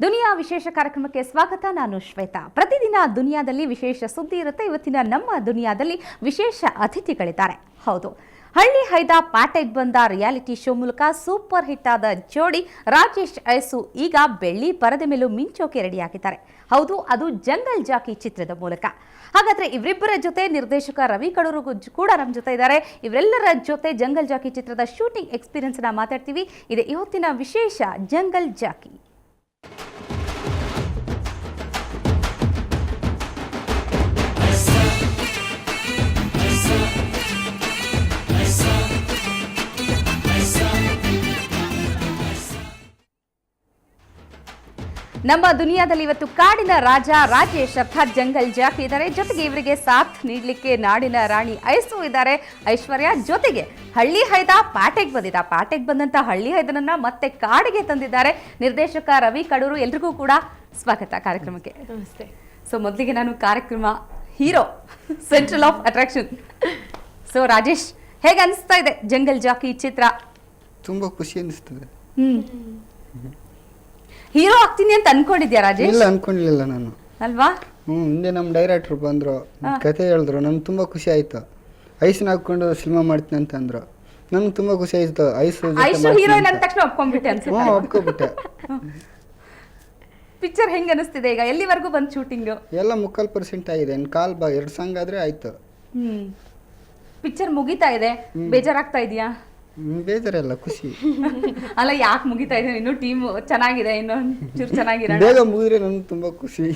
ದುನಿಯಾ ವಿಶೇಷ ಕಾರ್ಯಕ್ರಮಕ್ಕೆ ಸ್ವಾಗತ. ನಾನು ಶ್ವೇತಾ. ಪ್ರತಿದಿನ ದುನಿಯಾದಲ್ಲಿ ವಿಶೇಷ ಸುದ್ದಿ ಇರುತ್ತೆ. ಇವತ್ತಿನ ನಮ್ಮ ದುನಿಯಾದಲ್ಲಿ ವಿಶೇಷ ಅತಿಥಿಗಳಿದ್ದಾರೆ. ಹೌದು, ಹಳ್ಳಿ ಹೈದ ಪ್ಯಾಟೆಗೆ ಬಂದ ರಿಯಾಲಿಟಿ ಶೋ ಮೂಲಕ ಸೂಪರ್ ಹಿಟ್ ಆದ ಜೋಡಿ ರಾಜೇಶ್ ಐಸು ಈಗ ಬೆಳ್ಳಿ ಪರದೆ ಮೇಲೂ ಮಿಂಚೋಕೆ ರೆಡಿಯಾಗಿದ್ದಾರೆ. ಹೌದು, ಅದು ಜಂಗಲ್ ಜಾಕಿ ಚಿತ್ರದ ಮೂಲಕ. ಹಾಗಾದ್ರೆ ಇವರಿಬ್ಬರ ಜೊತೆ ನಿರ್ದೇಶಕ ರವಿ ಕಡೂರು ಕೂಡ ನಮ್ಮ ಜೊತೆ ಇದ್ದಾರೆ. ಇವರೆಲ್ಲರ ಜೊತೆ ಜಂಗಲ್ ಜಾಕಿ ಚಿತ್ರದ ಶೂಟಿಂಗ್ ಎಕ್ಸ್ಪೀರಿಯನ್ಸ್ ನ ಮಾತಾಡ್ತೀವಿ. ಇದೆ ಇವತ್ತಿನ ವಿಶೇಷ ಜಂಗಲ್ ಜಾಕಿ. ನಮ್ಮ ದುನಿಯಾದಲ್ಲಿ ಇವತ್ತು ಕಾಡಿನ ರಾಜ ರಾಜೇಶ್ ಅರ್ಥಾತ್ ಜಂಗಲ್ ಜಾಕಿ ಇದ್ದಾರೆ. ಜೊತೆಗೆ ಇವರಿಗೆ ಸಾಥ್ ನೀಡಲಿಕ್ಕೆ ನಾಡಿನ ರಾಣಿ ಐಸು ಇದ್ದಾರೆ, ಐಶ್ವರ್ಯ. ಜೊತೆಗೆ ಹಳ್ಳಿ ಹೈದ ಪ್ಯಾಟೆಗೆ ಬಂದಿದ್ದ ಪ್ಯಾಟೆಗೆ ಬಂದಂತ ಹಳ್ಳಿ ಹೈದನನ್ನ ಮತ್ತೆ ಕಾಡಿಗೆ ತಂದಿದ್ದಾರೆ ನಿರ್ದೇಶಕ ರವಿ ಕಡೂರು. ಎಲ್ರಿಗೂ ಕೂಡ ಸ್ವಾಗತ ಕಾರ್ಯಕ್ರಮಕ್ಕೆ. ನಮಸ್ತೆ. ಸೊ ಮೊದಲಿಗೆ ನಾನು ಕಾರ್ಯಕ್ರಮ hero central of attraction. So Rajesh, ಹೇಗೆ ಅನಿಸ್ತಾ ಇದೆ ಜಂಗಲ್ ಜಾಕಿ ಚಿತ್ರ? ತುಂಬಾ ಖುಷಿ ಅನಿಸ್ತದೆ. ಹೀರೋ ಆಗ್ತೀನಿ ಅಂತ ಅನ್ಕೊಂಡಿದ್ಯಾ ರಾಜೇಶ್? ಇಲ್ಲ, ಅನ್ಕೊಂಡಿರ್ಲಿಲ್ಲ ನಾನು. ಅಲ್ವಾ? ಹಿಂದೆ ನಮ್ಮ ಡೈರೆಕ್ಟರ್ ಬಂದ್ರು, ಕತೆ ಹೇಳಿದ್ರು, ನನ್ಗೆ ತುಂಬಾ ಖುಷಿ ಆಯ್ತು. ಐಸ್ನ ಹಾಕೊಂಡು ಸಿನಿಮಾ ಮಾಡ್ತೀನಿ ಅಂತ ಅಂದ್ರು. ನನ್ಗೆ ತುಂಬಾ ಖುಷಿ ಆಯ್ತು. ಐಸು ಹೀರೋಯಿನ್ ಅಂದ ತಕ್ಷಣ ಒಪ್ಕೊಂಡ್ಬಿಟ್ಟೆ ಅನ್ಸುತ್ತೆ. ಒಪ್ಕೊಬಿಟ್ಟೆ. ಪಿಕ್ಚರ್ ಹೆಂಗ್ ಅನಿಸ್ತಿದೆ ಈಗ? ಎಲ್ಲಿವರೆಗೂ ಬಂದ್ ಶೂಟಿಂಗ್? ಎಲ್ಲ 3% ಆಗಿದೆ. ಕಾಲ್ 2 ಸಾಂಗ್ ಆದ್ರೆ ಆಯ್ತು. ಪಿಕ್ಚರ್ ಮುಗಿತಾ ಇದೆ, ಬೇಜಾರಾಗ್ತಾ ಇದೆಯಾ? ಬೇಜಾರಲ್ಲ, ಖುಷಿ. ಅಲ್ಲ, ಯಾಕೆ ಮುಗಿತಾ ಇದೆ? ಇನ್ನು ಟೀಮ್ ಚೆನ್ನಾಗಿದೆ, ಇನ್ನೊಂಚೂರು ಚೆನ್ನಾಗಿರೋ ಬೇಗ ಮುಗಿದ್ರೆ ನನ್ಗೆ ತುಂಬಾ ಖುಷಿ.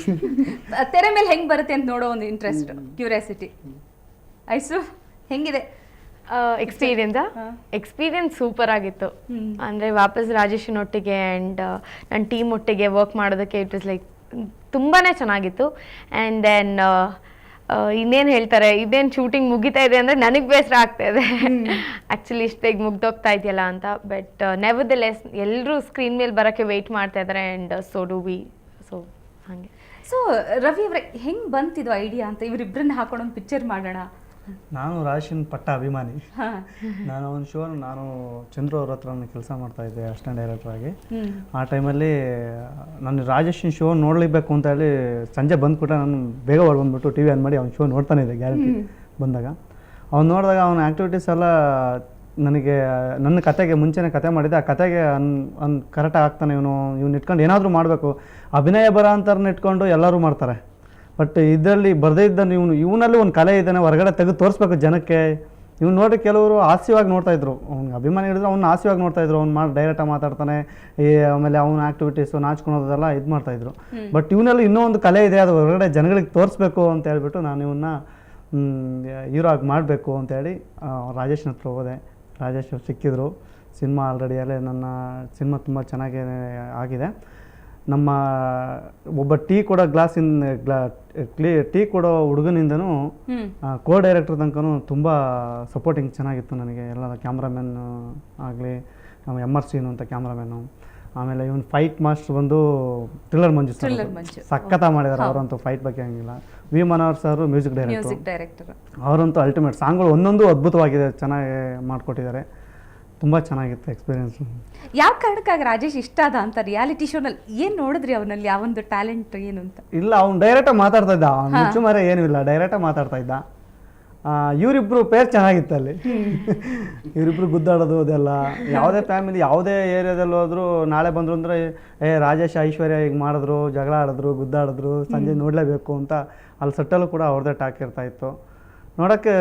ತೆರೆ ಮೇಲೆ ಹೆಂಗ್ ಬರುತ್ತೆ ಅಂತ ನೋಡೋ ಒಂದು ಇಂಟ್ರೆಸ್ಟ್, ಕ್ಯೂರಿಯಾಸಿಟಿ. ಐಸು ಹೆಂಗಿದೆ ಎಕ್ಸ್ಪೀರಿಯನ್ಸ್ ಸೂಪರ್ ಆಗಿತ್ತು. ಅಂದ್ರೆ ವಾಪಸ್ ರಾಜೇಶನೊಟ್ಟಿಗೆ ಆ್ಯಂಡ್ ನನ್ನ ಟೀಮ್ ಒಟ್ಟಿಗೆ ವರ್ಕ್ ಮಾಡೋದಕ್ಕೆ ಇಟ್ ವಾಸ್ ಲೈಕ್ ತುಂಬಾನೇ ಚೆನ್ನಾಗಿತ್ತು. ಆ್ಯಂಡ್ ದೆನ್ ಇನ್ನೇನು ಹೇಳ್ತಾರೆ, ಇದೇನು ಶೂಟಿಂಗ್ ಮುಗಿತಾ ಇದೆ ಅಂದರೆ ನನಗೆ ಬೇಸರ ಆಗ್ತಾ ಇದೆ ಆ್ಯಕ್ಚುಲಿ ಇಷ್ಟು ಬೇಗ ಮುಗ್ದೋಗ್ತಾ ಇದೆಯಲ್ಲ ಅಂತ. ಬಟ್ ನೆವರ್ ದ ಲೆಸ್ ಎಲ್ಲರೂ ಸ್ಕ್ರೀನ್ ಮೇಲೆ ಬರೋಕ್ಕೆ ವೆಯ್ಟ್ ಮಾಡ್ತಾ ಇದ್ದಾರೆ. And so do we. So ಹಾಗೆ. ಸೊ ರವಿ ಅವರೇ, ಹೆಂಗೆ ಬಂತಿದ್ದು ಐಡಿಯಾ ಅಂತ ಇವರಿಬ್ಬರನ್ನ ಹಾಕೊಂಡು ಒಂದು ಪಿಕ್ಚರ್ ಮಾಡೋಣ? ನಾನು ರಾಜೇಶನ್ ಪಟ್ಟ ಅಭಿಮಾನಿ. ನಾನು ಒಂದು ಶೋ ನಾನು ಚಂದ್ರು ಅವ್ರ ಹತ್ರ ಕೆಲಸ ಮಾಡ್ತಾ ಇದ್ದೆ ಅಸಿಸ್ಟೆಂಟ್ ಡೈರೆಕ್ಟರ್ ಆಗಿ. ಆ ಟೈಮಲ್ಲಿ ನಾನು ರಾಜೇಶನ್ ಶೋ ನೋಡಲೇಬೇಕು ಅಂತ ಹೇಳಿ ಸಂಜೆ ಬಂದ್ಬಿಟ್ಟೆ. ನಾನು ಬೇಗ ಬಂದ್ಬಿಟ್ಟು ಟಿ ವಿ ಆನ್ ಮಾಡಿ ಅವ್ನ ಶೋ ನೋಡ್ತಾನೆ ಇದ್ದೆ. ಗ್ಯಾರಂಟಿ ಬಂದಾಗ ಅವ್ನು ನೋಡಿದಾಗ ಅವನ ಆ್ಯಕ್ಟಿವಿಟೀಸ್ ಎಲ್ಲ ನನಗೆ ನನ್ನ ಕತೆಗೆ ಮುಂಚೆನೇ ಕತೆ ಮಾಡಿದ್ದೆ. ಆ ಕತೆಗೆ ಕರೆಕ್ಟಾಗಿ ಆಗ್ತಾನೆ. ಇವ್ನು ಇಟ್ಕೊಂಡು ಏನಾದರೂ ಮಾಡಬೇಕು. ಅಭಿನಯ ಬರ ಅಂತಾರನ್ನ ಇಟ್ಕೊಂಡು ಎಲ್ಲರೂ ಮಾಡ್ತಾರೆ. ಬಟ್ ಇದರಲ್ಲಿ ಬರದೇ ಇದ್ದಾನೆ ಇವನಲ್ಲಿ ಒಂದು ಕಲೆ ಇದ್ದಾನೆ, ಹೊರಗಡೆ ತೆಗೆದು ತೋರಿಸ್ಬೇಕು ಜನಕ್ಕೆ. ಇವ್ನು ನೋಡಿ ಕೆಲವರು ಹಾಸ್ಯವಾಗಿ ನೋಡ್ತಾಯಿದ್ರು. ಅವ್ನಿಗೆ ಅಭಿಮಾನಿ ಹೇಳಿದ್ರು ಅವ್ನು ಹಾಸ್ಯವಾಗಿ ನೋಡ್ತಾಯಿದ್ರು. ಅವ್ನು ಡೈರೆಕ್ಟಾಗಿ ಮಾತಾಡ್ತಾನೆ, ಆಮೇಲೆ ಅವ್ನ ಆ್ಯಕ್ಟಿವಿಟೀಸು ನಾಚ್ಕೊಳೋದೆಲ್ಲ ಇದು ಮಾಡ್ತಾಯಿದ್ರು. ಬಟ್ ಇವನಲ್ಲಿ ಇನ್ನೂ ಒಂದು ಕಲೆ ಇದೆ, ಅದು ಹೊರಗಡೆ ಜನಗಳಿಗೆ ತೋರಿಸ್ಬೇಕು ಅಂತ ಹೇಳ್ಬಿಟ್ಟು ನಾನು ಇವನ್ನ ಹೀರೋ ಆಗಿ ಮಾಡಬೇಕು ಅಂತೇಳಿ ರಾಜೇಶನ ಹತ್ರ ಹೋದೆ. ರಾಜೇಶ್ ಅವ್ರು ಸಿಕ್ಕಿದ್ರು. ಸಿನಿಮಾ ಆಲ್ರೆಡಿ ಅಲ್ಲೇ ನನ್ನ ಸಿನಿಮಾ ತುಂಬ ಚೆನ್ನಾಗಿ ಆಗಿದೆ. ನಮ್ಮ ಒಬ್ಬ ಟೀ ಕೊಡೋ ಟೀ ಕೊಡೋ ಹುಡುಗನಿಂದನೂ ಕೋ ಡೈರೆಕ್ಟರ್ ತನಕನೂ ತುಂಬ ಸಪೋರ್ಟಿಂಗ್ ಚೆನ್ನಾಗಿತ್ತು ನನಗೆ. ಎಲ್ಲ ಕ್ಯಾಮ್ರಾಮನ್ ಆಗಲಿ, MR ಸೀನು ಅಂತ ಕ್ಯಾಮ್ರಾಮನ್ನು. ಆಮೇಲೆ ಇವನು ಫೈಟ್ ಮಾಸ್ಟರ್ ಬಂದು ಥ್ರಿಲ್ಲರ್ ಮಂಜು ಸಖತ್ತ ಮಾಡಿದ್ದಾರೆ. ಅವರಂತೂ ಫೈಟ್ ಬಗ್ಗೆ ಹಂಗಿಲ್ಲ. V Manohar sir music director. ಅವರಂತೂ ಅಲ್ಟಿಮೇಟ್. ಸಾಂಗ್ಗಳು ಒಂದೊಂದು ಅದ್ಭುತವಾಗಿದೆ, ಚೆನ್ನಾಗಿ ಮಾಡಿಕೊಟ್ಟಿದ್ದಾರೆ. ತುಂಬ ಚೆನ್ನಾಗಿತ್ತು ಎಕ್ಸ್ಪೀರಿಯನ್ಸ್. ಯಾವ ಕಾರಣಕ್ಕಾಗಿ ರಾಜೇಶ್ ಇಷ್ಟ ಆದ ಅಂತ ರಿಯಾಲಿಟಿ ಶೋನಲ್ಲಿ ಏನು ನೋಡಿದ್ರಿ ಅವನಲ್ಲಿ? ಯಾವೊಂದು ಟ್ಯಾಲೆಂಟ್ ಏನು ಅಂತ? ಇಲ್ಲ, ಅವ್ನು ಡೈರೆಕ್ಟಾಗಿ ಮಾತಾಡ್ತಾ ಇದ್ದ. ಅವ್ನು ಮುಚ್ಚುಮರೆ ಏನೂ ಇಲ್ಲ, ಡೈರೆಕ್ಟಾಗಿ ಮಾತಾಡ್ತಾ ಇದ್ದ. ಇವರಿಬ್ರು ಪೇರ್ ಚೆನ್ನಾಗಿತ್ತು ಅಲ್ಲಿ. ಇವರಿಬ್ರು ಗುದ್ದಾಡೋದು ಅದೆಲ್ಲ. ಯಾವುದೇ ಫ್ಯಾಮಿಲಿ ಯಾವುದೇ ಏರಿಯಾದಲ್ಲಿ ಹೋದ್ರು ನಾಳೆ ಬಂದರು ಅಂದರೆ ರಾಜೇಶ್ ಐಶ್ವರ್ಯ ಈಗ ಮಾಡಿದ್ರು, ಜಗಳ ಆಡಿದ್ರು, ಗುದ್ದಾಡಿದ್ರು, ಸಂಜೆ ನೋಡಲೇಬೇಕು ಅಂತ ಅಲ್ಲಿ ಸಟ್ಟಲ್ಲೂ ಕೂಡ ಅವ್ರದ್ದೇ ಟಾಕ್ ಇರ್ತಾ ಇತ್ತು. ನೋಡೋಕ್ಕೆ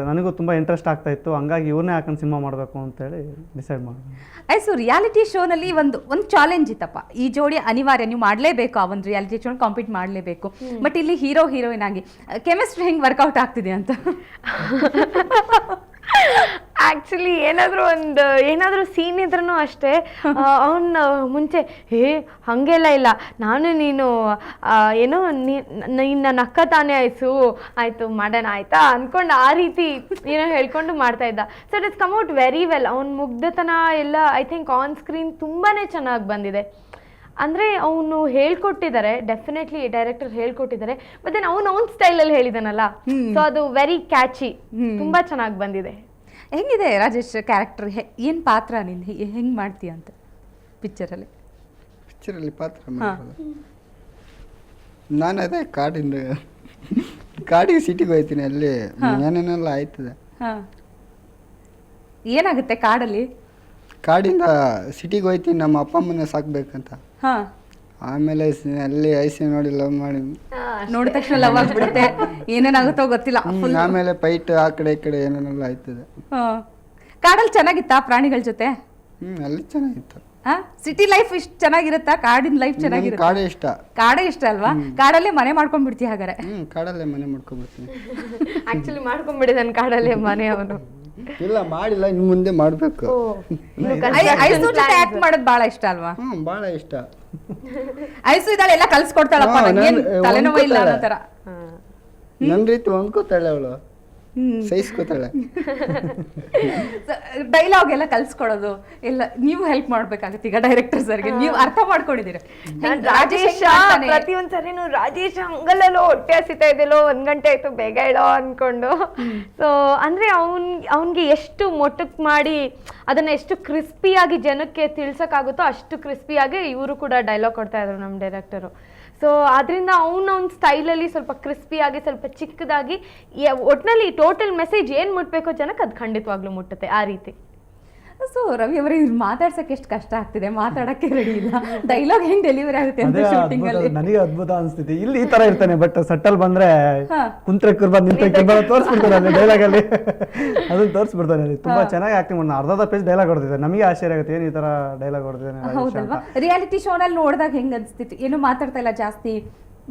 ನನಗೂ ತುಂಬ ಇಂಟ್ರೆಸ್ಟ್ ಆಗ್ತಾಯಿತ್ತು. ಹಂಗಾಗಿ ಇವ್ರನ್ನೇ ಹಾಕೊಂಡು ಸಿನಿಮಾ ಮಾಡಬೇಕು ಅಂತೇಳಿ ಡಿಸೈಡ್ ಮಾಡಿದೆ. ಆಯ್ತು, ರಿಯಾಲಿಟಿ ಶೋನಲ್ಲಿ ಒಂದು ಚಾಲೆಂಜ್ ಇತ್ತಪ್ಪ. ಈ ಜೋಡಿ ಅನಿವಾರ್ಯ, ನೀವು ಮಾಡಲೇಬೇಕು. ಆ ಒಂದು ರಿಯಾಲಿಟಿ ಶೋ ಕಾಂಪೀಟ್ ಮಾಡಲೇಬೇಕು. ಬಟ್ ಇಲ್ಲಿ ಹೀರೋ ಹೀರೋಯಿನ್ ಆಗಿ ಕೆಮಿಸ್ಟ್ರಿ ಹೆಂಗೆ ವರ್ಕೌಟ್ ಆಗ್ತಿದೆ ಅಂತ? ಆ್ಯಕ್ಚುಲಿ ಏನಾದರೂ ಸೀನ್ ಇದ್ರೂ ಅಷ್ಟೇ ಅವನ್ನ ಮುಂಚೆ ಹಾಗೆಲ್ಲ ಇಲ್ಲ, ನಾನು ನೀನು ಏನೋ ನಿನ್ನ ನಕ್ಕ ತಾನೇ ಆಯಿತು ಮಾಡೋಣ ಆಯಿತಾ ಅಂದ್ಕೊಂಡು ಆ ರೀತಿ ಏನೋ ಹೇಳ್ಕೊಂಡು ಮಾಡ್ತಾ ಇದ್ದ. So it is come out very well. ಅವ್ನ ಮುಗ್ಧತನ ಎಲ್ಲ ಐ ಥಿಂಕ್ ಆನ್ ಸ್ಕ್ರೀನ್ ತುಂಬಾ ಚೆನ್ನಾಗಿ ಬಂದಿದೆ. ಅಂದರೆ ಅವನು ಹೇಳ್ಕೊಟ್ಟಿದ್ದಾರೆ, ಡೆಫಿನೆಟ್ಲಿ ಡೈರೆಕ್ಟರ್ ಹೇಳ್ಕೊಟ್ಟಿದ್ದಾರೆ. ಬಟ್ ದೆನ್ ಅವನ ಸ್ಟೈಲಲ್ಲಿ ಹೇಳಿದಾನಲ್ಲ, ಸೊ ಅದು ವೆರಿ ಕ್ಯಾಚಿ, ತುಂಬ ಚೆನ್ನಾಗಿ ಬಂದಿದೆ. ಹೆಂಗಿದೆ ರಾಜೇಶ್ ಕ್ಯಾರೆಕ್ಟರ್? ಏನು ಪಾತ್ರ ನೀನು ಹೆಂಗೆ ಮಾಡ್ತೀಯ ಅಂತ ಪಿಕ್ಚರಲ್ಲಿ? ಪಿಕ್ಚರಲ್ಲಿ ಪಾತ್ರ ಮಾಡಿರೋದು. ನಾನು ಅದೇ ಕಾಡಿಗೆ ಸಿಟಿಗೆ ಹೋಗ್ತೀನಿ, ಅಲ್ಲಿ ಏನೇನೆಲ್ಲ ಆಯ್ತದೆ. ಹಾಂ, ಏನಾಗುತ್ತೆ ಕಾಡಲ್ಲಿ? ಕಾಡಿಂದ ಸಿಟಿಗೆ ಹೋಗ್ತೀನಿ ನಮ್ಮ ಅಪ್ಪ ಅಮ್ಮನ ಸಾಕ್ಬೇಕಂತ. ಹಾಂ, ಆಮೇಲೆ ಅಲ್ಲಿ ಐಸಿ ನೋಡಿ ಲವ್ ಮಾಡಿ ನೋಡಿದ ತಕ್ಷಣ ಲವ್ ಆಗ್ಬಿಡುತ್ತೆ, ಏನೇನಾಗುತ್ತೋ ಗೊತ್ತಿಲ್ಲ. ಆಮೇಲೆ ಫೈಟ್ ಆ ಕಡೆ ಈ ಕಡೆ ಏನೇನೆಲ್ಲ ಆಯ್ತದೆ. ಹಾಂ, ಕಾಡಲ್ಲಿ ಚೆನ್ನಾಗಿತ್ತಾ ಪ್ರಾಣಿಗಳ ಜೊತೆ? ಅಲ್ಲಿ ಚೆನ್ನಾಗಿತ್ತು. ಹಾ, ಸಿಟಿ ಲೈಫ್ ಇಷ್ಟು ಚೆನ್ನಾಗಿರುತ್ತಾ? ಕಾಡಿನ ಲೈಫ್ ಚೆನ್ನಾಗಿರುತ್ತೆ? ಕಾಡೇ ಇಷ್ಟ. ಕಾಡೇ ಇಷ್ಟ ಅಲ್ವಾ? ಕಾಡಲ್ಲೇ ಮನೆ ಮಾಡ್ಕೊಂಡ್ಬಿಡ್ತೀಯ ಹಾಗಾದ್ರೆ? ಕಾಡಲ್ಲೇ ಮನೆ ಮಾಡ್ಕೊಬಿಡ್ತೀನಿ. ಆಕ್ಚುಲಿ ಮಾಡ್ಕೊಂಡ್ಬಿಟ್ಟಿದ್ದಾನೆ ಕಾಡಲ್ಲೇ ಮನೆ ಅವನು. ಇಲ್ಲ ಮಾಡಿಲ್ಲ, ಇನ್ನು ಮುಂದೆ ಮಾಡ್ಬೇಕು. ಐಸು ಜೊತೆ ಆಕ್ಟ್ ಮಾಡೋದು ಬಹಳ ಇಷ್ಟ ಅಲ್ವಾ? ಬಹಳ ಇಷ್ಟ. ಐಸು ಇದ್ದಾಳೆ, ಎಲ್ಲ ಕಲ್ಸ್ಕೊಡ್ತಾಳಪ್ಪ, ನಂಗೇನ್ ತಲೆನೋವು ಇಲ್ಲ ಅನ್ನೋ ತರ. ನನ್ ರೀತಿ ಹೊಂದ್ಕೋತಾಳೆ ಅವಳು, ಸಹಿಸ್ಕೋತಾಳೆ. ಡೈಲಾಗ್ ಎಲ್ಲ ಕಲ್ಸ್ಕೊಡೋದು ಎಲ್ಲ ನೀವು ಹೆಲ್ಪ್ ಮಾಡ್ಬೇಕಾಗತ್ತೆ ಈಗ ಡೈರೆಕ್ಟರ್ ಸರ್ಗೆ. ನೀವು ಅರ್ಥ ಮಾಡ್ಕೊಂಡಿದ್ದೀರ. ರಾಜೇಶ ಪ್ರತಿಯೊಂದ್ಸರಿನು ರಾಜೇಶ ಹಂಗಲ್ಲೋ ಹೊಟ್ಟೆ ಹಸಿತಾ ಇದೆಯಲ್ಲೋ, 1 ಗಂಟೆ ಆಯ್ತು ಬೇಗ ಹೇಳೋ ಅನ್ಕೊಂಡು. ಸೊ ಅಂದ್ರೆ ಅವನ್ಗೆ ಎಷ್ಟು ಮೊಟ್ಟಕ್ ಮಾಡಿ ಅದನ್ನ ಎಷ್ಟು ಕ್ರಿಸ್ಪಿಯಾಗಿ ಜನಕ್ಕೆ ತಿಳ್ಸಕ್ಕಾಗುತ್ತೋ ಅಷ್ಟು ಕ್ರಿಸ್ಪಿಯಾಗಿ ಇವರು ಕೂಡ ಡೈಲಾಗ್ ಕೊಡ್ತಾ ಇದ್ರು ನಮ್ಮ ಡೈರೆಕ್ಟರು. ಸೊ ಅದರಿಂದ ಅವ್ನ ಸ್ಟೈಲಲ್ಲಿ ಸ್ವಲ್ಪ ಕ್ರಿಸ್ಪಿಯಾಗಿ, ಸ್ವಲ್ಪ ಚಿಕ್ಕದಾಗಿ, ಒಟ್ಟಿನಲ್ಲಿ ಟೋಟಲ್ ಮೆಸೇಜ್ ಏನು ಮುಟ್ಬೇಕೋ ಜನಕ್ಕೆ ಅದು ಖಂಡಿತವಾಗ್ಲೂ ಮುಟ್ಟುತ್ತೆ ಆ ರೀತಿ. ಸೊ ರವಿ ಅವರೇ, ಇವ್ರು ಮಾತಾಡ್ಸಕ್ಕೆ ಎಷ್ಟು ಕಷ್ಟ ಆಗ್ತಿದೆ, ಮಾತಾಡಕ್ಕೆ ರೆಡಿ ಇಲ್ಲ, ಡೈಲಾಗ್ ಹೆಂಗ್ ಡೆಲಿವರಿ ಆಗುತ್ತೆ ಅಂತ ಶೂಟಿಂಗ್ ಅಲ್ಲಿ. ನನಗೆ ಅದ್ಭುತ ಅನಿಸ್ತಿದೆ. ಇಲ್ಲಿ ಈ ತರ ಇರ್ತಾನೆ, ಬಟ್ ಸಟ್ಟಲ್ ಬಂದ್ರೆ ಕುಂತ್ರೆ ಕುರ್ಬಾದ್ ನಿಂತ್ರೆ ಕುರ್ಬಾದ್ ತೋರಿಸ್ಬಿಡ್ತಾನೆ ಡೈಲಾಗ್ ಅಲ್ಲಿ. ಅದನ್ನ ತೋರಿಸ್ಬಿಡ್ತಾನೆ. ತುಂಬಾ ಚೆನ್ನಾಗಿ ಆಕ್ಟಿಂಗ್ ಮಾಡಿ ಅರ್ಧ ಪೇಜ್ ಡೈಲಾಗ್ ಹೊಡೆದಿದೆ. ನಮಗೆ ಆಶ್ಚರ್ಯ ಆಗುತ್ತೆ, ಏನ್ ಈ ತರ ಡೈಲಾಗ್ ಹೊಡೆದಿದ್ದಾನೆ. ಹೌದಲ್ವಾ? ರಿಯಾಲಿಟಿ ಶೋನಲ್ಲಿ ನೋಡಿದಾಗ ಹೆಂಗ್ ಅನ್ಸ್ತಿತ್ತು? ಏನು ಮಾತಾಡ್ತಾ ಇಲ್ಲ ಜಾಸ್ತಿ,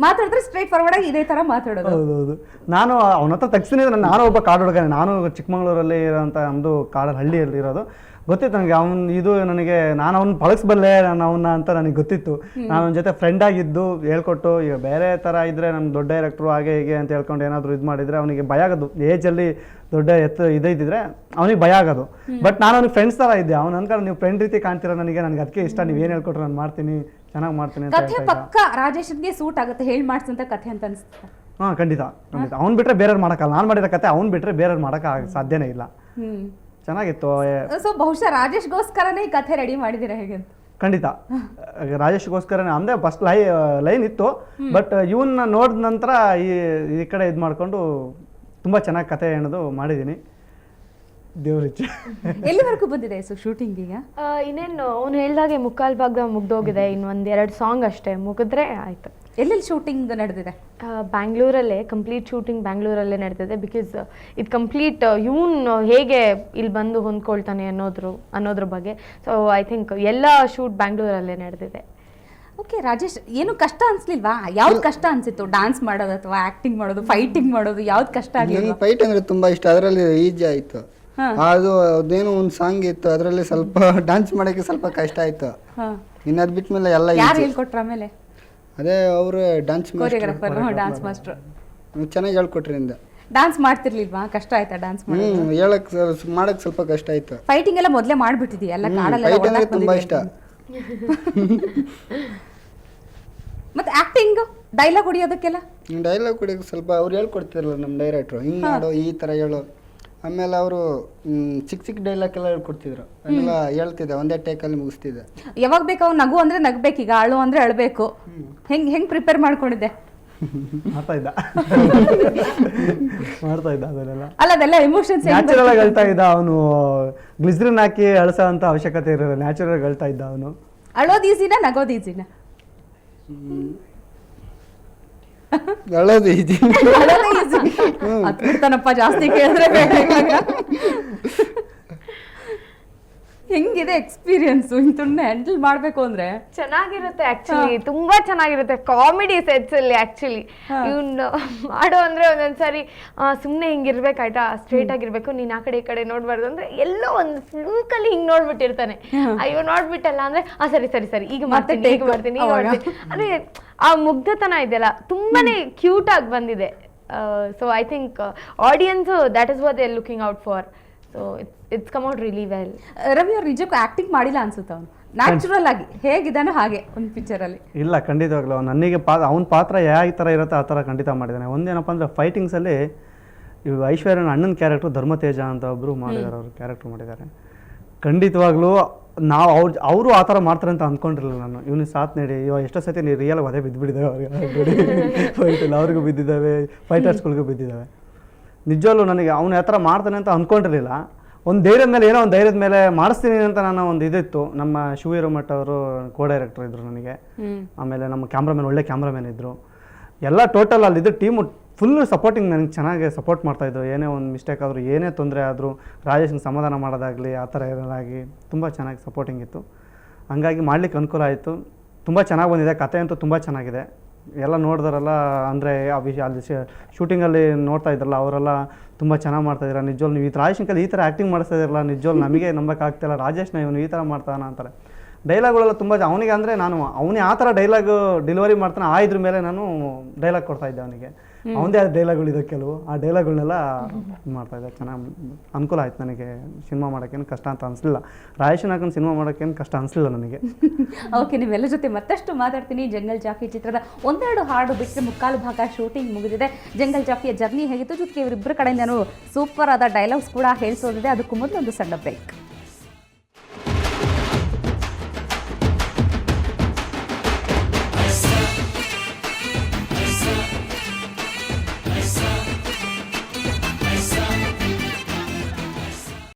ಮಾತಾಡಿದ್ರೆ ಸ್ಟ್ರೈಟ್ ಫಾರ್ವರ್ಡ್ ಆಗಿ ಇದೇ ತರ ಮಾತಾಡೋದು. ಹೌದೌದು. ನಾನು ಅವನ ಹತ್ರ ತಗ್ಸಿನಿ. ನಾನು ಒಬ್ಬ ಕಾಡು ಹುಡುಗನೇ. ನಾನು ಚಿಕ್ಕಮಂಗ್ಳೂರಲ್ಲಿ ಇರೋಂಥ ನಮ್ಮದು ಕಾಡಲ್ಲಿ ಹಳ್ಳಿಯಲ್ಲಿ ಇರೋದು ಗೊತ್ತಿತ್ತು ನನಗೆ. ನನಗೆ ನಾನು ಅವ್ನು ಪಳಗಿಸ್ಬಲ್ಲೆ ನಾನು ಅವನ್ನ ಅಂತ ನನಗೆ ಗೊತ್ತಿತ್ತು. ನಾನು ಅವನ ಜೊತೆ ಫ್ರೆಂಡ್ ಆಗಿದ್ದು ಹೇಳ್ಕೊಟ್ಟು, ಈಗ ಬೇರೆ ಥರ ಇದ್ದರೆ ನಮ್ಮ ದೊಡ್ಡ ಡೈರೆಕ್ಟ್ರು ಹಾಗೆ ಹೀಗೆ ಅಂತ ಹೇಳ್ಕೊಂಡು ಏನಾದರೂ ಇದು ಮಾಡಿದರೆ ಅವನಿಗೆ ಭಯ ಆಗೋದು. ಏಜಲ್ಲಿ ದೊಡ್ಡ ಇದ್ದಿದ್ರೆ ಅವನಿಗೆ ಭಯ ಆಗೋದು. ಬಟ್ ನಾನು ಅವ್ನಿಗೆ ಫ್ರೆಂಡ್ಸ್ ಥರ ಇದ್ದೆ. ಅವ್ನು ಅನ್ಕೊಂಡು ನೀವು ಫ್ರೆಂಡ್ ರೀತಿ ಕಾಣ್ತೀರ ನನಗೆ ಅದಕ್ಕೆ ಇಷ್ಟ, ನೀವು ಏನು ಹೇಳ್ಕೊಟ್ರು ನಾನು ಮಾಡ್ತೀನಿ, ಚೆನ್ನಾಗಿ ಮಾಡ್ತೀನಿ ಅಂತ. ಕಥೆ ಪಕ್ಕ ರಾಜೇಶ್ಗೆ ಸೂಟ್ ಆಗುತ್ತೆ, ಹೇಳಿ ಮಾಡಿಸಂತ ಕಥೆ ಅಂತ ಅನಿಸ್ತು. ಹಾಂ, ಖಂಡಿತ. ಅವ್ನು ಬಿಟ್ಟರೆ ಬೇರೆಯವ್ರು ಮಾಡೋಕ್ಕಲ್ಲ. ನಾನು ಮಾಡಿರೋ ಕತೆ ಅವ್ನು ಬಿಟ್ಟರೆ ಬೇರೆಯವ್ರು ಮಾಡೋಕ್ಕೆ ಸಾಧ್ಯನೇ ಇಲ್ಲ. ಚೆನ್ನಾಗಿತ್ತು. ಸೊ ಬಹುಶಃ ರಾಜೇಶ್ಗೋಸ್ಕರನೇ ಈ ಕಥೆ ರೆಡಿ ಮಾಡಿದ್ದೀರಾ ಹೇಗೆ ಅಂತ? ಖಂಡಿತ ರಾಜೇಶ್ಗೋಸ್ಕರನೇ ಅಂದರೆ ಫಸ್ಟ್ ಲೈನ್ ಇತ್ತು. ಬಟ್ ಇವನ್ನ ನೋಡಿದ ನಂತರ ಈ ಕಡೆ ಇದು ಮಾಡಿಕೊಂಡು ತುಂಬ ಚೆನ್ನಾಗಿ ಕತೆ ಅನ್ನೋದು ಮಾಡಿದ್ದೀನಿ. ದೇವ್ರಿಚ್ಛೆ. ಎಲ್ಲಿವರೆಗೂ ಬಂದಿದೆ ಸೊ ಶೂಟಿಂಗ್ ಈಗ? ಇನ್ನೇನು ಅವ್ನು ಹೇಳ್ದಾಗೆ ಮುಕ್ಕಾಲು ಭಾಗ ಮುಗ್ದೋಗಿದೆ. ಇನ್ನೊಂದೆರಡು ಸಾಂಗ್ ಅಷ್ಟೇ ಮುಗಿದ್ರೆ ಆಯ್ತು. ಎಲ್ಲೆಲ್ಲಿ ಶೂಟಿಂಗ್ ನಡೆದಿದೆ? ಬ್ಯಾಂಗ್ಳೂರಲ್ಲೇ ಕಂಪ್ಲೀಟ್ ಶೂಟಿಂಗ್ ಬ್ಯಾಂಗ್ಳೂರಲ್ಲೇ ನಡೆದಿದೆ. ಬಿಕಾಸ್ ಇದು ಕಂಪ್ಲೀಟ್ ಇವನು ಹೇಗೆ ಇಲ್ಲಿ ಬಂದು ಹೊಂದ್ಕೊಳ್ತಾನೆ ಅನ್ನೋದ್ರ ಬಗ್ಗೆ. ಸೊ ಐ ಥಿಂಕ್ ಎಲ್ಲ ಶೂಟ್ ಬ್ಯಾಂಗ್ಳೂರಲ್ಲೇ ನಡೆದಿದೆ. ಓಕೆ ರಾಜೇಶ್, ಏನು ಕಷ್ಟ ಅನ್ಸ್ಲಿಲ್ವಾ? ಯಾವ್ದು ಕಷ್ಟ ಅನ್ಸಿತ್ತು? ಡಾನ್ಸ್ ಮಾಡೋದು ಅಥವಾ ಆಕ್ಟಿಂಗ್ ಮಾಡೋದು, ಫೈಟಿಂಗ್ ಮಾಡೋದು, ಯಾವ್ದು ಕಷ್ಟ ಆಗಿಲ್ಲ? ಫೈಟ್ ಅಂದ್ರೆ ತುಂಬಾ ಇಷ್ಟ. ಅದರಲ್ಲಿ ಈಜಿ ಆಯ್ತು. ಅದು ಅದೇನೋ ಒಂದು ಸಾಂಗ್ ಇತ್ತು, ಅದರಲ್ಲಿ ಸ್ವಲ್ಪ ಡಾನ್ಸ್ ಮಾಡೋಕ್ಕೆ ಸ್ವಲ್ಪ ಕಷ್ಟ ಆಯ್ತು. ಇನ್ನು ಅದು ಬಿಟ್ಮೇಲೆ ಎಲ್ಲ ಯಾರು ಹೇಳ್ಕೊಟ್ರ? ಆಮೇಲೆ ಅದೇ ಅವರು ಡಾನ್ಸ್ ಕೊರಿಯೋಗ್ರಾಫರ್, ಡಾನ್ಸ್ ಮಾಸ್ಟರ್ ಚೆನ್ನಾಗಿ ಹೇಳ್ಕೊಟ್ರಿಂದ. ಡಾನ್ಸ್ ಮಾಡ್ತಿರ್ಲಿಲ್ವಾ? ಕಷ್ಟ ಆಯ್ತಾ ಡಾನ್ಸ್ ಮಾಡೋದು? ಹೇಳಕ್ ಮಾಡಕ್ ಸ್ವಲ್ಪ ಕಷ್ಟ ಆಯ್ತು. ಫೈಟಿಂಗ್ ಎಲ್ಲ ಮೊದಲೇ ಮಾಡ್ಬಿಟ್ಟಿದೀಯ ಎಲ್ಲ ಕಾಡಲ್ಲ? ತುಂಬಾ ಇಷ್ಟ. ಮತ್ತೆ ಆಕ್ಟಿಂಗ್, ಡೈಲಾಗ್ ಹೊಡಿಯೋದಕ್ಕೆಲ್ಲ? ಡೈಲಾಗ್ ಹೊಡಿಯೋಕೆ ಸ್ವಲ್ಪ ಅವ್ರು ಹೇಳ್ಕೊಡ್ತಿರಲ್ಲ ನಮ್ಮ ಡೈರೆಕ್ಟ್ರು, ಹಿಂಗೆ ಮಾಡು, ಈ ಥರ ಹೇಳು. ಆಮೇಲೆ ಅವರು ಚಿಕ್ಕ ಡೈಲಾಗ್ ಎಲ್ಲ ಹೇಳ್ಕೊಡ್ತಿದ್ರು. ಅದೆಲ್ಲ ಹೇಳ್ತಿದ್ದೆ, ಒಂದೇ ಟೇಕಲ್ಲಿ ಮುಗಿಸ್ತಿದ್ದೆ. ಯಾವಾಗ ಬೇಕು ಅವ್ನು ನಗು ಅಂದ್ರೆ ನಗ್ಬೇಕೀಗ, ಅಳು ಅಂದ್ರೆ ಅಳ್ಬೇಕು. ಹೆಂಗ್ ಪ್ರಿಪೇರ್ ಮಾಡ್ಕೊಂಡಿದ್ದೆ? ಮಾಡ್ತಾ ಇದ್ದ ಅದನ್ನೆಲ್ಲ. ಅಲ್ಲ ಅದೆಲ್ಲ ಎಮೋಷನ್ಸ್ ನ್ಯಾಚುರಲ್ ಆಗಿ ಹೇಳ್ತಾ ಇದ್ದ ಅವನು. ಗ್ಲಿಸರಿನ್ ಹಾಕಿ ಅಳಸೋ ಅಂತ ಅವಶ್ಯಕತೆ ಇರೋದು, ನ್ಯಾಚುರಲ್ ಆಗಿ ಹೇಳ್ತಾ ಇದ್ದ ಅವನು. ಅಳೋದು ಈಸಿನಾ ನಗೋದು ಈಸಿನಾ? ಅಳೋದು ಈಜಿ. ಬಿಡ್ತಾನಪ್ಪ ಜಾಸ್ತಿ ಕೇಳಿದ್ರೆ. ಹೆಂಗಿದೆ ಎಕ್ಸ್ಪೀರಿಯನ್ಸ್ ಇಂತನ್ನ ಹ್ಯಾಂಡಲ್ ಮಾಡ್ಬೇಕು ಅಂದ್ರೆ? ಚೆನ್ನಾಗಿರುತ್ತೆ ಆಕ್ಚುಲಿ, ತುಂಬಾ ಚೆನ್ನಾಗಿರುತ್ತೆ. ಕಾಮಿಡಿ ಸೆಟ್ಸ್ ಅಲ್ಲಿ ಆಕ್ಚುಲಿ ಇವ್ನು ಮಾಡೋ ಅಂದ್ರೆ ಒಂದೊಂದ್ಸರಿ ಸುಮ್ನೆ ಹಿಂಗಿರ್ಬೇಕಾಯ್ತಾ, ಸ್ಟ್ರೇಟ್ ಆಗಿರ್ಬೇಕು, ನೀನ್ ಆ ಕಡೆ ಈ ಕಡೆ ನೋಡ್ಬಾರ್ದು ಅಂದ್ರೆ ಎಲ್ಲೋ ಒಂದು ಫ್ಲೂಕಲ್ಲಿ ಹಿಂಗ್ ನೋಡ್ಬಿಟ್ಟಿರ್ತಾನೆ. ಅಯ್ಯೋ ನೋಡ್ಬಿಟ್ಟಲ್ಲ ಅಂದ್ರೆ ಸರಿ ಸರಿ ಸರಿ ಈಗ ಮಾಡ್ತೀನಿ ಅಂದ್ರೆ ಆ ಮುಗ್ಧತನ ಇದೆಯಲ್ಲ ತುಂಬಾನೇ ಕ್ಯೂಟ್ ಆಗಿ ಬಂದಿದೆ. So I think audience that is what they are looking out for. So it's come out really well. Ravi ಅವ್ರು ನಿಜಕ್ಕೂ ಆಕ್ಟಿಂಗ್ ಮಾಡಿಲ್ಲ ಅನ್ಸುತ್ತೆ. ಅವನು ನ್ಯಾಚುರಲ್ ಆಗಿ ಹೇಗಿದ್ದಾನೋ ಹಾಗೆ ಒಂದು ಪಿಕ್ಚರ್ ಅಲ್ಲಿ. ಇಲ್ಲ ಖಂಡಿತವಾಗ್ಲೂ ನನಗೆ ಅವನ ಪಾತ್ರ ಯಾವ ಥರ ಇರುತ್ತೆ ಆ ಥರ ಖಂಡಿತ ಮಾಡಿದ್ದಾನೆ. ಒಂದೇನಪ್ಪ ಅಂದರೆ ಫೈಟಿಂಗ್ಸಲ್ಲಿ ಇವಾಗ ಐಶ್ವರ್ಯನ ಅಣ್ಣನ ಕ್ಯಾರೆಕ್ಟ್ರು ಧರ್ಮತೇಜ ಅಂತ ಒಬ್ಬರು ಮಾಡಿದ್ದಾರೆ, ಅವರು ಕ್ಯಾರೆಕ್ಟ್ರ್ ಮಾಡಿದ್ದಾರೆ. ಖಂಡಿತವಾಗ್ಲೂ ನಾವು ಅವರು ಆ ಥರ ಮಾಡ್ತಾರೆ ಅಂತ ಅಂದ್ಕೊಂಡಿರಲಿಲ್ಲ ನಾನು. ಇವನಿಗೆ ಸಾಥ್ ನೀಡಿ ಇವಾಗ ಎಷ್ಟೋ ಸತಿ ನೀವು ರಿಯಲ್ ಅದೇ ಬಿದ್ದುಬಿಟ್ಟಿದ್ದಾವೆ ಅವ್ರಿಗೆ ಫೈಟಲ್ಲಿ ಅವ್ರಿಗೂ ಬಿದ್ದಿದ್ದಾವೆ, ಫೈಟರ್ಸ್ಗಳಿಗೂ ಬಿದ್ದಿದ್ದಾವೆ. ನಿಜವಲ್ಲೂ ನನಗೆ ಅವನು ಯಾವ ಥರ ಮಾಡ್ತಾನೆ ಅಂತ ಅಂದ್ಕೊಂಡಿರಲಿಲ್ಲ. ಒಂದು ಧೈರ್ಯದ ಮೇಲೆ ಏನೋ ಒಂದು ಧೈರ್ಯದ ಮೇಲೆ ಮಾಡಿಸ್ತೀನಿ ಅಂತ ನನ್ನ ಒಂದು ಇದಿತ್ತು. ನಮ್ಮ ಶಿವ ಹಿರೇಮಠ ಅವರು ಕೋ ಡೈರೆಕ್ಟರ್ ಇದ್ದರು ನನಗೆ, ಆಮೇಲೆ ನಮ್ಮ ಕ್ಯಾಮ್ರಾಮನ್ ಒಳ್ಳೆ ಕ್ಯಾಮ್ರಾಮನ್ ಇದ್ದರು, ಎಲ್ಲ ಟೋಟಲ್ ಅಲ್ಲಿದ್ದು ಟೀಮು ಫುಲ್ ಸಪೋರ್ಟಿಂಗ್ ನನಗೆ ಚೆನ್ನಾಗಿ ಸಪೋರ್ಟ್ ಮಾಡ್ತಾಯಿದ್ರು. ಏನೇ ಒಂದು ಮಿಸ್ಟೇಕ್ ಆದರೂ ಏನೇ ತೊಂದರೆ ಆದರೂ ರಾಜೇಶ್ನ ಸಮಾಧಾನ ಮಾಡೋದಾಗಲಿ ಆ ಥರ ಏನಾಗಿ ತುಂಬ ಚೆನ್ನಾಗಿ ಸಪೋರ್ಟಿಂಗ್ ಇತ್ತು. ಹಂಗಾಗಿ ಮಾಡ್ಲಿಕ್ಕೆ ಅನುಕೂಲ ಆಯಿತು. ತುಂಬ ಚೆನ್ನಾಗಿ ಬಂದಿದೆ, ಕತೆ ಅಂತೂ ತುಂಬ ಚೆನ್ನಾಗಿದೆ. ಎಲ್ಲ ನೋಡಿದಾರಲ್ಲ ಅಂದರೆ ಅಲ್ಲಿ ಶೂಟಿಂಗಲ್ಲಿ ನೋಡ್ತಾ ಇದ್ರಲ್ಲ ಅವರೆಲ್ಲ ತುಂಬ ಚೆನ್ನಾಗಿ ಮಾಡ್ತಾಯಿದ್ದೀರ. ನಿಜವಲ್ಲ ನೀವು ಈ ರಾಜೇಶ್ನಲ್ಲಿ ಈ ಥರ ಆ್ಯಕ್ಟಿಂಗ್ ಮಾಡಿಸ್ತಾ ಇದ್ರಲ್ಲ, ನಿಜವಲ್ಲ ನಮಗೆ ನಂಬಕ್ಕಾಗ್ತಿಲ್ಲ, ರಾಜೇಶ್ನ ಇವನು ಈ ಥರ ಮಾಡ್ತಾನ ಅಂತಾರೆ. ಡೈಲಾಗ್ಗಳೆಲ್ಲ ತುಂಬ ಅವನಿಗೆ ಅಂದರೆ ನಾನು ಅವನೇ ಆ ಥರ ಡೈಲಾಗು ಡೆಲಿವರಿ ಮಾಡ್ತಾನೆ, ಆ ಇದ್ರ ಮೇಲೆ ನಾನು ಡೈಲಾಗ್ ಕೊಡ್ತಾಯಿದ್ದೆ ಅವನಿಗೆ. ಅವನದೇ ಆದ ಡೈಲಾಗ್ಗಳಿದೆ ಕೆಲವು, ಆ ಡೈಲಾಗ್ಗಳನ್ನೆಲ್ಲ ಮಾಡ್ತಾಯಿದ್ದೆ. ಚೆನ್ನಾಗಿ ಅನುಕೂಲ ಆಯ್ತು ನನಗೆ. ಸಿನಿಮಾ ಮಾಡೋಕ್ಕೇನು ಕಷ್ಟ ಅಂತ ಅನಿಸ್ಲಿಲ್ಲ. ರಾಜೇಶನ್ ಹಾಕೊಂಡು ಸಿನಿಮಾ ಮಾಡೋಕ್ಕೇನು ಕಷ್ಟ ಅನಿಸ್ಲಿಲ್ಲ ನನಗೆ. ಓಕೆ, ನೀವೆಲ್ಲ ಜೊತೆ ಮತ್ತಷ್ಟು ಮಾತಾಡ್ತೀನಿ. ಜಂಗಲ್ ಜಾಕಿ ಚಿತ್ರದ ಒಂದೆರಡು ಹಾಡು ಬಿಟ್ಟರೆ ಮುಕ್ಕಾಲು ಭಾಗ ಶೂಟಿಂಗ್ ಮುಗಿದಿದೆ. ಜಂಗಲ್ ಜಾಕಿಯ ಜರ್ನಿ ಹೇಗಿತ್ತು, ಜೊತೆಗೆ ಇವರಿಬ್ಬರ ಕಡೆಯಿಂದನೂ ಸೂಪರ್ ಆದ ಡೈಲಾಗ್ಸ್ ಕೂಡ ಹೇಳಿಸೋದಿದೆ. ಅದಕ್ಕೂ ಮೊದಲು ಒಂದು ಸಣ್ಣ ಬ್ರೇಕ್.